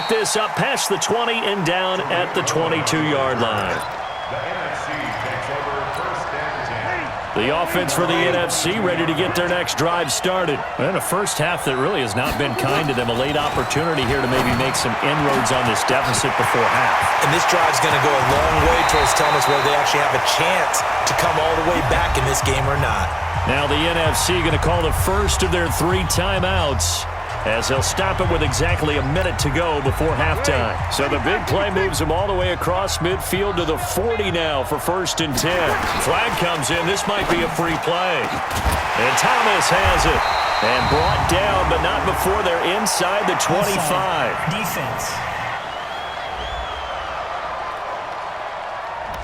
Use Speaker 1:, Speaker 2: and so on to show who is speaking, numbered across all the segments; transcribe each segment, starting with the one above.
Speaker 1: take this up past the 20 and down at the 22-yard line. The offense for the NFC ready to get their next drive started. And a first half that really has not been kind to them. A late opportunity here to maybe make some inroads on this deficit before half.
Speaker 2: And this drive's going to go a long way towards telling us whether they actually have a chance to come all the way back in this game or not.
Speaker 1: Now the NFC going to call the first of their 3 timeouts, as they'll stop it with exactly a minute to go before halftime. So the big play moves them all the way across midfield to the 40 now for 1st and 10. Flag comes in. This might be a free play. And Thomas has it. And brought down, but not before they're inside the 25.
Speaker 3: Defense.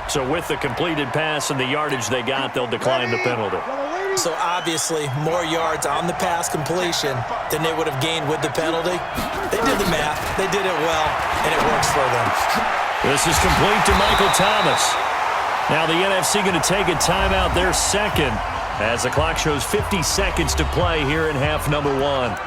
Speaker 1: So with the completed pass and the yardage they got, they'll decline the penalty.
Speaker 2: So obviously, more yards on the pass completion than they would have gained with the penalty. They did the math. They did it well, and it works for them.
Speaker 1: This is complete to Michael Thomas. Now the NFC going to take a timeout, their second, as the clock shows 50 seconds to play here in half number 1.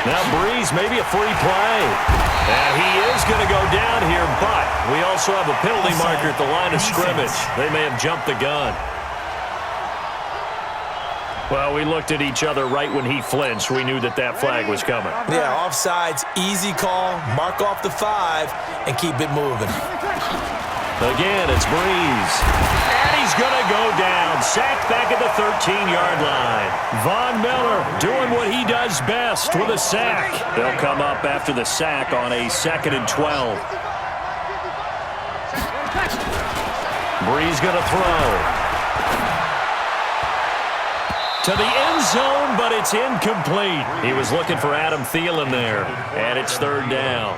Speaker 1: Now Breeze, maybe a free play. And he is going to go down here, but we also have a penalty marker at the line of scrimmage. They may have jumped the gun. Well, we looked at each other right when he flinched. We knew that that flag was coming.
Speaker 2: Yeah, offsides, easy call, mark off the 5, and keep it moving.
Speaker 1: Again, it's Breeze. And he's going to go down. Sacked back at the 13-yard line. Von Miller doing what he does best with a sack. They'll come up after the sack on a 2nd and 12. Breeze going to throw. To the end zone, but it's incomplete. He was looking for Adam Thielen there, and it's 3rd down.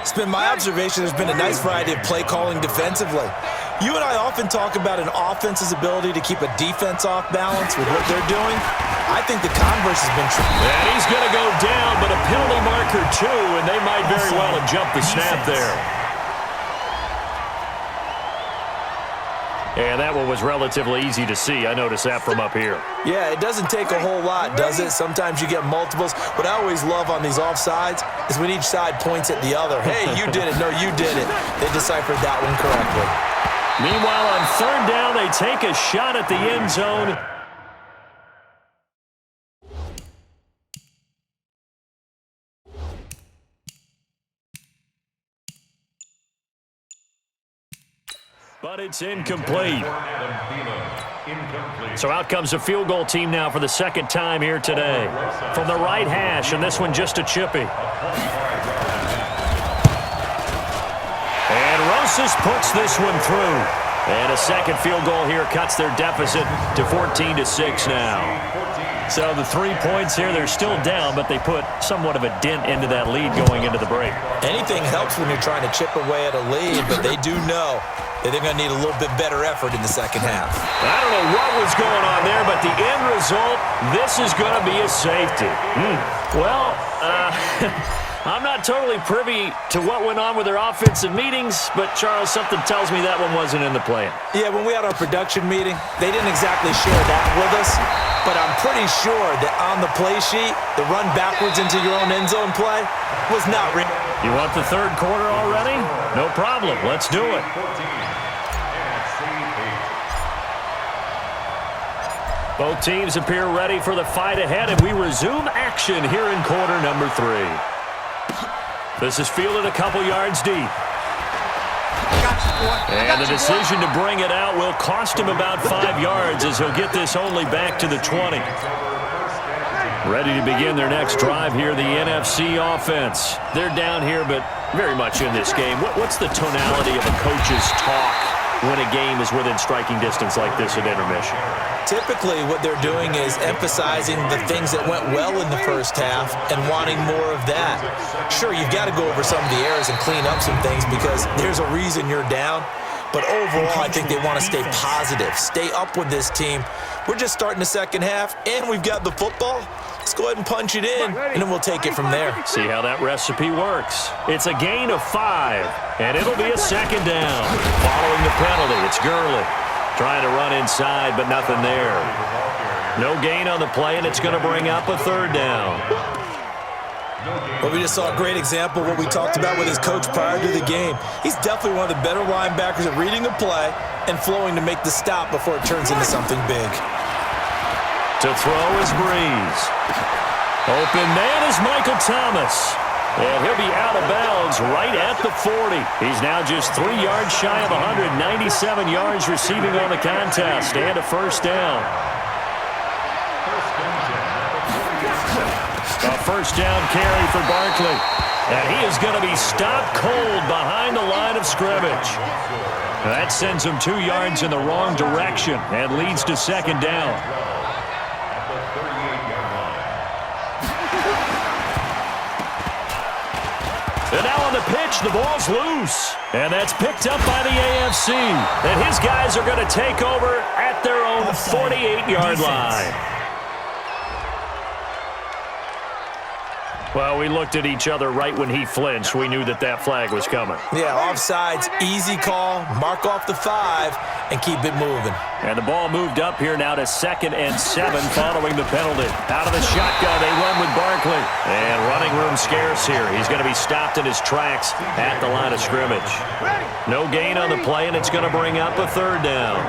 Speaker 2: It's been my observation there's been a nice variety of play calling defensively. You and I often talk about an offense's ability to keep a defense off balance with what they're doing. I think the converse has been true.
Speaker 1: And he's going to go down, but a penalty marker too, and they might very well have jumped the snap there. And that one was relatively easy to see. I noticed that from up here.
Speaker 2: Yeah, it doesn't take a whole lot, does it? Sometimes you get multiples. What I always love on these offsides is when each side points at the other. Hey, you did it. No, you did it. They deciphered that one correctly.
Speaker 1: Meanwhile, on 3rd down, they take a shot at the end zone. But it's incomplete. So out comes a field goal team now for the 2nd time here today. From the right hash, and this one just a chippy. And Rosas puts this one through. And a 2nd field goal here cuts their deficit to 14-6 now. So the 3 points here, they're still down, but they put somewhat of a dent into that lead going into the break.
Speaker 2: Anything helps when you're trying to chip away at a lead, but they do know that they're going to need a little bit better effort in the 2nd half.
Speaker 1: I don't know what was going on there, but the end result, this is going to be a safety. Well, I'm not totally privy to what went on with their offensive meetings, but, Charles, something tells me that one wasn't in the plan.
Speaker 2: Yeah, when we had our production meeting, they didn't exactly share that with us, but I'm pretty sure that on the play sheet, the run backwards into your own end zone play was not real.
Speaker 1: You want the 3rd quarter already? No problem. Let's do it. Both teams appear ready for the fight ahead, and we resume action here in quarter number 3. This is fielded a couple yards deep. And the decision to bring it out will cost him about 5 yards as he'll get this only back to the 20. Ready to begin their next drive here, the NFC offense. They're down here, but very much in this game. What's the tonality of a coach's talk when a game is within striking distance like this at intermission?
Speaker 2: Typically, what they're doing is emphasizing the things that went well in the first half and wanting more of that. Sure, you've got to go over some of the errors and clean up some things because there's a reason you're down. But overall, I think they want to stay positive, stay up with this team. We're just starting the 2nd half, and we've got the football. Let's go ahead and punch it in, and then we'll take it from there.
Speaker 1: See how that recipe works. It's a gain of 5, and it'll be a second down. Following the penalty, it's Gurley. Trying to run inside, but nothing there. No gain on the play, and it's going to bring up a third down.
Speaker 2: Well, we just saw a great example of what we talked about with his coach prior to the game. He's definitely one of the better linebackers at reading the play and flowing to make the stop before it turns into something big.
Speaker 1: To throw is Breeze. Open man is Michael Thomas. And he'll be out of bounds right at the 40. He's now just 3 yards shy of 197 yards receiving on the contest and a first down. A first down carry for Barkley. And he is going to be stopped cold behind the line of scrimmage. That sends him 2 yards in the wrong direction and leads to second down. And now on the pitch, the ball's loose. And that's picked up by the AFC. And his guys are going to take over at their own 48-yard line. Well, we looked at each other right when he flinched. We knew that that flag was coming.
Speaker 2: Yeah, offsides, easy call, mark off the 5, and keep it moving.
Speaker 1: And the ball moved up here now to 2nd and 7 following the penalty. Out of the shotgun, they run with Barkley. And running room scarce here. He's going to be stopped in his tracks at the line of scrimmage. No gain on the play, and it's going to bring up a third down.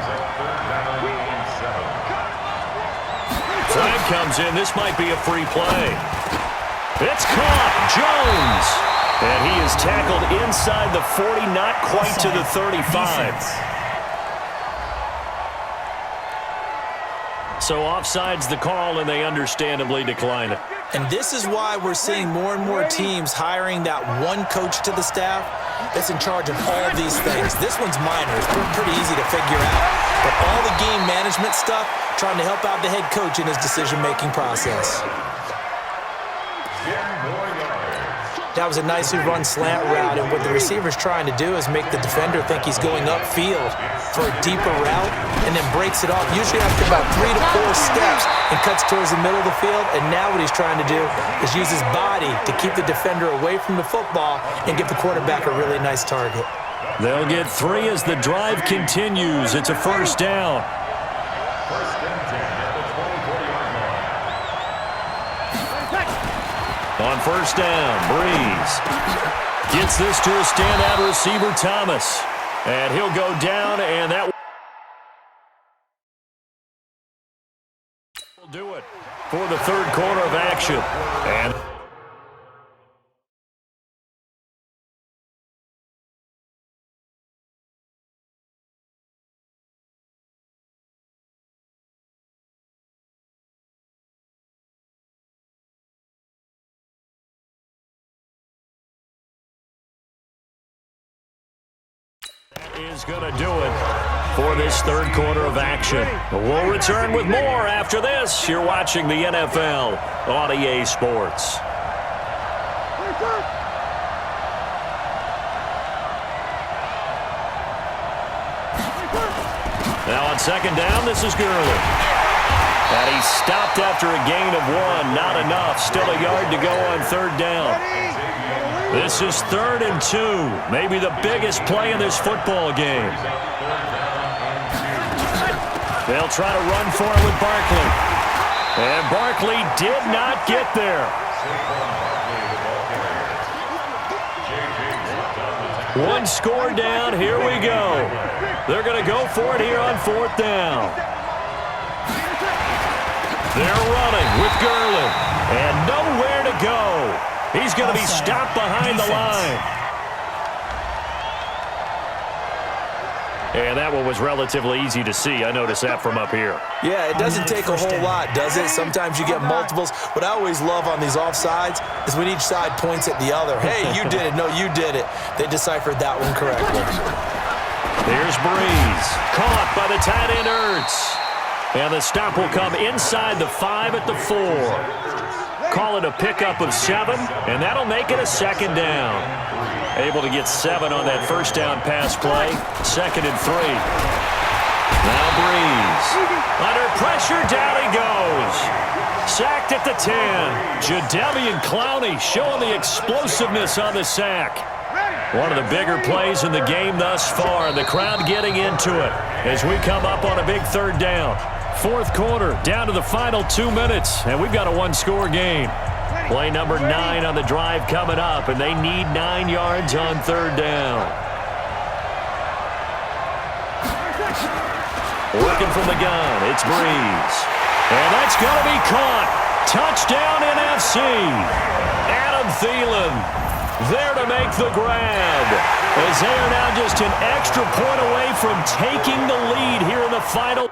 Speaker 1: Flag comes in. This might be a free play. It's caught. Jones. And he is tackled inside the 40, not quite to the 35. So offside's the call, and they understandably decline it.
Speaker 2: And this is why we're seeing more and more teams hiring that one coach to the staff that's in charge of all these things. This one's minor. It's pretty easy to figure out. But all the game management stuff, trying to help out the head coach in his decision-making process. That was a nicely run slant route, and what the receiver's trying to do is make the defender think he's going upfield for a deeper route and then breaks it off, usually after about 3 to 4 steps, and cuts towards the middle of the field. And now what he's trying to do is use his body to keep the defender away from the football and give the quarterback a really nice target.
Speaker 1: They'll get 3 as the drive continues. It's a first down. On first down, Breeze gets this to a standout receiver, Thomas. And he'll go down, and that will do it for the third quarter of action. And is going to do it for this third quarter of action. We'll return with more after this. You're watching the NFL on EA Sports. Now on second down, this is Gurley. And he's stopped after a gain of 1. Not enough. Still a yard to go on third down. This is 3rd and 2. Maybe the biggest play in this football game. They'll try to run for it with Barkley. And Barkley did not get there. One score down. Here we go. They're going to go for it here on 4th down. They're running with Gurley. And nowhere to go. He's going to be stopped behind the line. And that one was relatively easy to see. I noticed that from up here.
Speaker 2: Yeah, it doesn't take a whole lot, does it? Sometimes you get multiples. What I always love on these offsides is when each side points at the other. Hey, you did it. No, you did it. They deciphered that one correctly.
Speaker 1: There's Breeze. Caught by the tight end Ertz. And the stop will come inside the 5 at the 4. Call it a pickup of 7, and that'll make it a second down. Able to get 7 on that first down pass play. 2nd and 3. Now Breeze. Under pressure, down he goes. Sacked at the 10. Jadeveon Clowney showing the explosiveness on the sack. One of the bigger plays in the game thus far. The crowd getting into it as we come up on a big third down. Fourth quarter, down to the final 2 minutes, and we've got a one-score game. Play number 9 on the drive coming up, and they need 9 yards on third down. Working from the gun, it's Breeze. And that's going to be caught. Touchdown NFC. Adam Thielen there to make the grab, as they are now just an extra point away from taking the lead here in the final.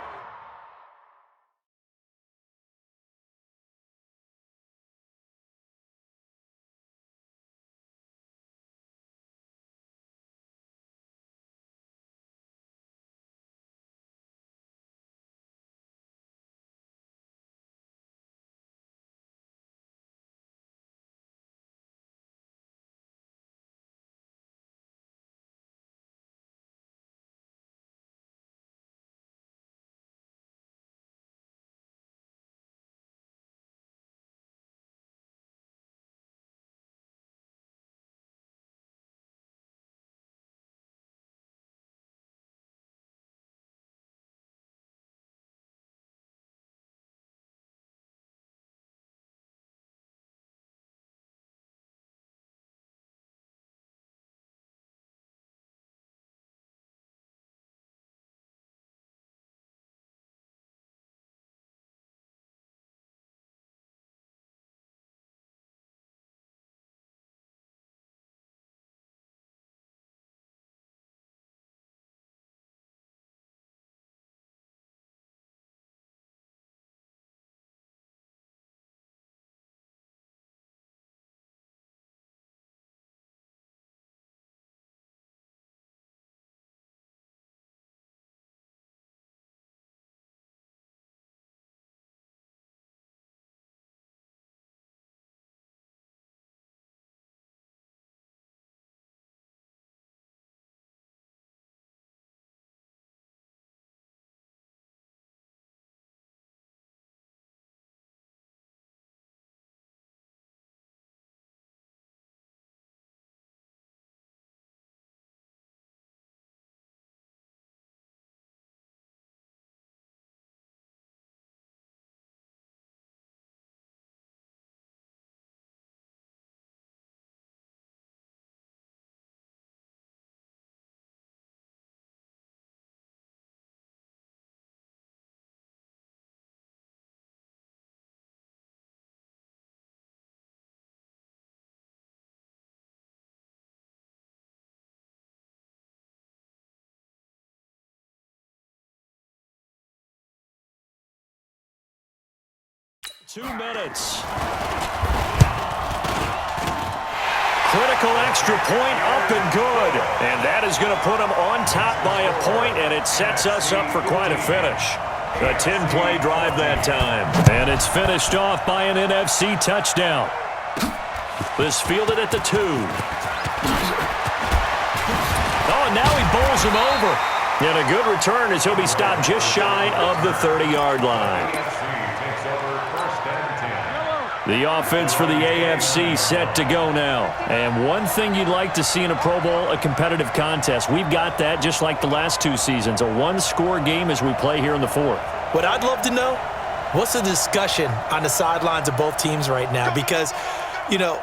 Speaker 1: Two minutes. Critical extra point up and good. And that is going to put them on top by a point, and it sets us up for quite a finish. A 10-play drive that time. And it's finished off by an NFC touchdown. This fielded at the 2. Oh, and now he bowls him over. And a good return as he'll be stopped just shy of the 30-yard line. The offense for the AFC set to go now. And one thing you'd like to see in a Pro Bowl, a competitive contest. We've got that just like the last 2 seasons. A one-score game as we play here in the 4th.
Speaker 2: What I'd love to know, what's the discussion on the sidelines of both teams right now? Because, you know,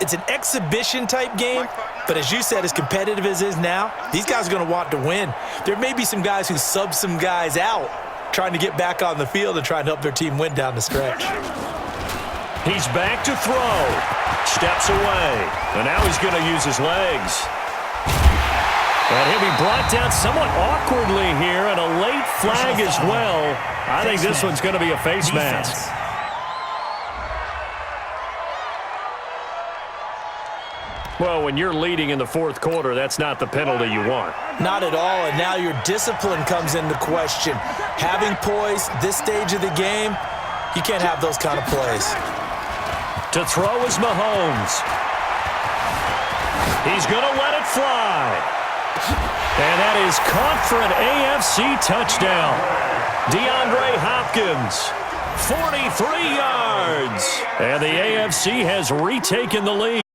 Speaker 2: it's an exhibition-type game, but as you said, as competitive as it is now, these guys are going to want to win. There may be some guys who sub some guys out trying to get back on the field and trying to help their team win down the stretch.
Speaker 1: He's back to throw. Steps away. And now he's going to use his legs. And he'll be brought down somewhat awkwardly here, and a late flag as well. I think this one's going to be a face mask. Well, when you're leading in the 4th quarter, that's not the penalty you want.
Speaker 2: Not at all, and now your discipline comes into question. Having poise this stage of the game, you can't have those kind of plays.
Speaker 1: To throw is Mahomes. He's going to let it fly. And that is caught for an AFC touchdown. DeAndre Hopkins, 43 yards. And the AFC has retaken the lead.